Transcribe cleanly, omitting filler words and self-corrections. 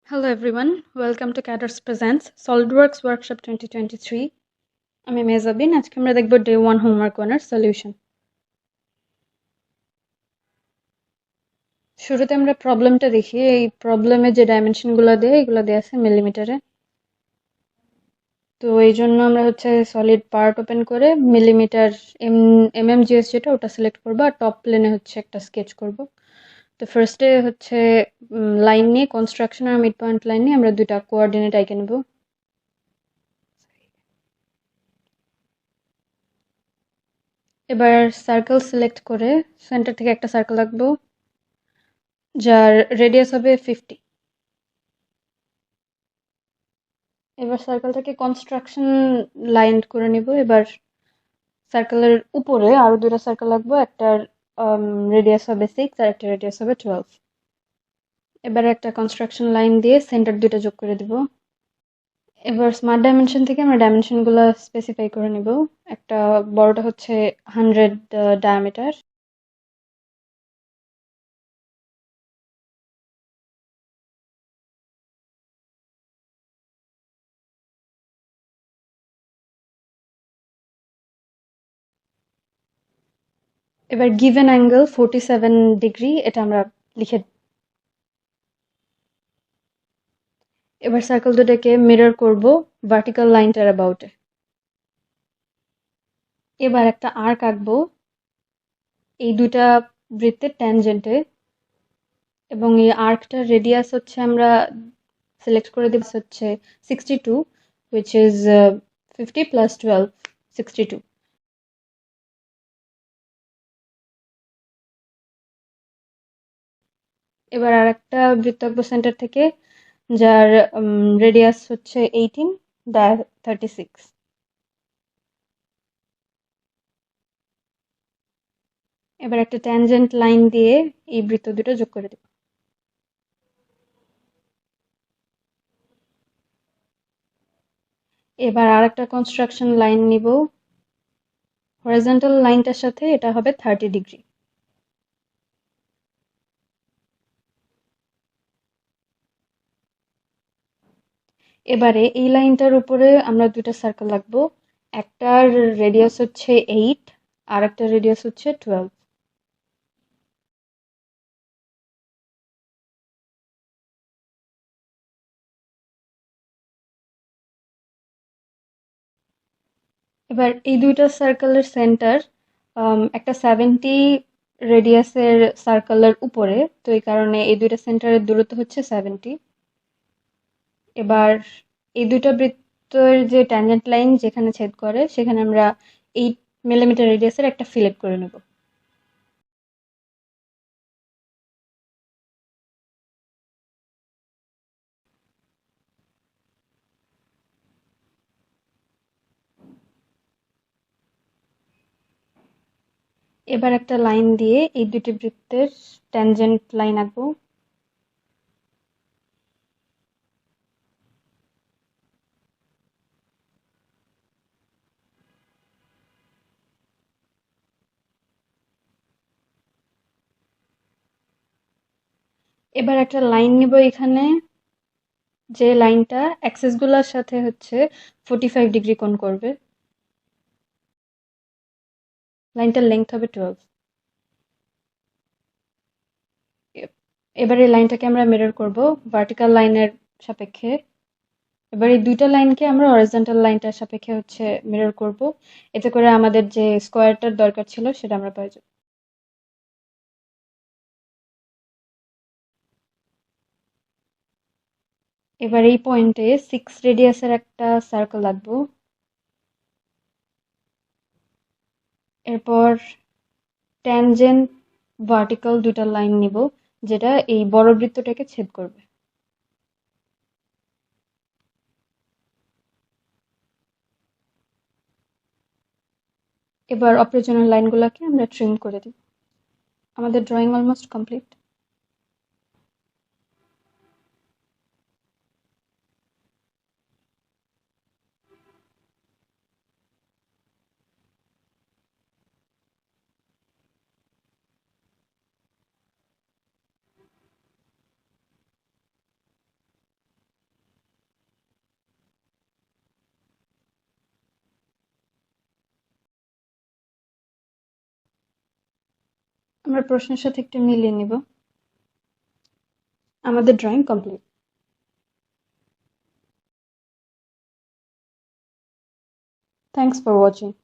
Hello everyone, welcome to CADers Presents Solidworks Workshop 2023. আমি মেজাবিন আজকে আমরা দেখব ডে 1 হোমওয়ার্ক 1 এর সলিউশন। শুরুতে আমরা প্রবলেমটা দেখি। এই প্রবলেমে যে ডাইমেনশনগুলো দেয় এগুলো দেয়া আছে মিলিমিটারে। তো এই জন্য আমরা সলিড পার্ট ওপেন করে মিলিমিটার এমএমজিএস যেটা ওটা সিলেক্ট করব আর টপ প্লেনে একটা স্কেচ করব। তো ফার্স্টে লাইন নিয়ে কনস্ট্রাকশন আর মিড পয়েন্ট লাইন নিয়ে আমরা দুইটা কোঅর্ডিনেট আইকে নেব। এবার সার্কেল সিলেক্ট করে সেন্টার থেকে একটা সার্কেল আঁকবো যার রেডিয়াস হবে 50। এবার সার্কেলটাকে কনস্ট্রাকশন লাইন করে নিব। এবার সার্কেলের উপরে আরো দুটো সার্কেল আঁকবো, একটার রেডিয়াস হবে 6 আর একটা রেডিয়াস হবে 12। এবার একটা কনস্ট্রাকশন লাইন দিয়ে সেন্টার দুটো যোগ করে দিব। এবার স্মার্ট ডাইমেনশন থেকে আমরা ডাইমেনশন গুলো স্পেসিফাই করে নিব। একটা বড়টা হচ্ছে 100 ডায়ামিটার। এবার গিভেন অ্যাঙ্গেল 47 ডিগ্রি এটা আমরা লিখে। এবার সার্কেল দুটাকে মিরর করব ভার্টিক্যাল লাইনটার অ্যাবাউটে। এবার একটা আর্ক আঁকবো এই দুইটা বৃত্তের ট্যানজেন্টে, এবং এই আর্কটার রেডিয়াস আমরা সিলেক্ট করে দিব 62, which is 50 plus 12, 62। এবার আর একটা বৃত্ত আঁকবো সেন্টার থেকে যার রেডিয়াস 18, ডায়া 36। এবার একটা ট্যানজেন্ট লাইন দিয়ে এই বৃত্ত দুটো যোগ করে দেব। এবার আর একটা কনস্ট্রাকশন লাইন নিব, হরিজন্টাল লাইনটার সাথে এটা হবে 30 ডিগ্রি। এবারে এই লাইনটার উপরে আমরা দুটো সার্কেল আঁকবো, একটার রেডিয়াস 8 আর একটা রেডিয়াস 12। এবার এই দুইটা সার্কেলের সেন্টার একটা 70 রেডিয়াসের সার্কেলের উপরে, তো এই কারণে এই দুইটা সেন্টারের দূরত্ব 70। এবার এই দুইটা বৃত্তের যে ট্যানজেন্ট লাইন যেখানে ছেদ করে সেখানে আমরা 8 মিলিমিটার রেডিয়াসের একটা ফিলেট করে নেব। এবার একটা লাইন দিয়ে এই দুটি বৃত্তের ট্যানজেন্ট লাইন আঁকবো। এবার একটা লাইন নিব এখানে, যে লাইনটা অ্যাক্সিস গুলোর সাথে 45 ডিগ্রি কোণ করবে। লাইনটার লেংথ হবে 12। এবার এই লাইনটাকে আমরা মিরর করব ভার্টিক্যাল লাইনের সাপেক্ষে। এবার এই দুইটা লাইনকে আমরা হরিজন্টাল লাইনটার সাপেক্ষে মিরর করব, এতে করে আমাদের যে স্কোয়ারটার দরকার ছিল সেটা আমরা পাই যাব। এবার এই পয়েন্টে 6 রেডিয়াসের একটা সার্কেল আঁকবো। এরপর ট্যানজেন্ট ভার্টিক্যাল দুইটা লাইন নিব যেটা এই বড় বৃত্তটাকে ছেদ করবে। এবার অপ্রয়োজনীয় লাইনগুলোকে আমরা ট্রিম করে দিব। আমাদের ড্রয়িং অলমোস্ট কমপ্লিট। আমরা প্রশ্নের সাথে একটু মিলিয়ে নিব। আমাদের drawing complete. Thanks for watching.